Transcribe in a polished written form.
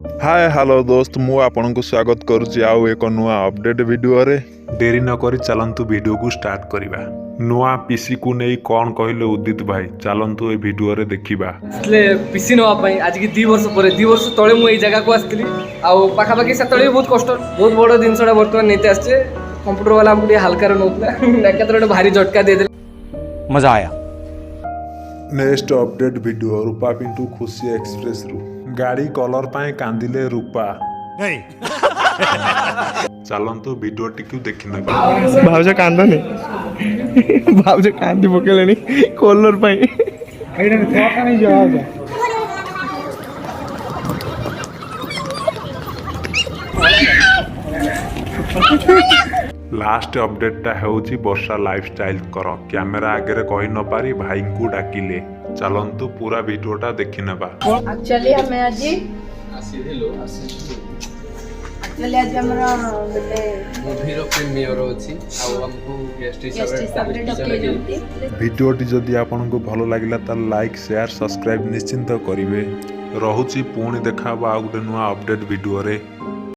Hi hello दोस्त मु आपन को स्वागत करुच्ची आउ एक नुआ अपडेट वीडियो रे देरी न करी चलंतु वीडियो को स्टार्ट करिबा। नुआ पीसी को नहीं कौन कहले उदित भाई चलंतु ए वीडियो रे देखिबा। इसले पीसी नवा पई आज की 2 वर्ष पर 2 वर्ष तळे मु ए जगह को आस्थिली आउ पाखा पाखी सतळे बहुत कष्ट बहुत बड़ दिनसडा वर्तमान नेते आछे कंप्यूटर वाला हमको हल्का रे नोतला एकातर भारी झटका दे दे मजा आया। नेक्स्ट अपडेट वीडियो रूपा पिंटू खुशी एक्सप्रेस रु गाड़ी कलर पाए कांदिले रूपा नहीं चलंतु वीडियो टिकु देखिने भाउज कांदनी भाउज कांदी पकेलेनी कलर पाई एडा थोका नहीं जवाब लास्ट अपडेटटा हेउची वर्षा लाइफस्टाइल कर कैमेरा आगे रे कहि न पारी भाई को डाकिले चलंतु पूरा वीडियोटा देखि नेबा। एक्चुअली हमें आज हमरा बले मूवी रो प्रीमियर होची आउ हमको गेस्ट हिसाब रे वीडियोटी जदि आपन को भलो लागिला त लाइक शेयर सब्सक्राइब निश्चिंत करिवे। रहुची पुणी देखा आ गोटे नुआ अपडेट वीडियो रे।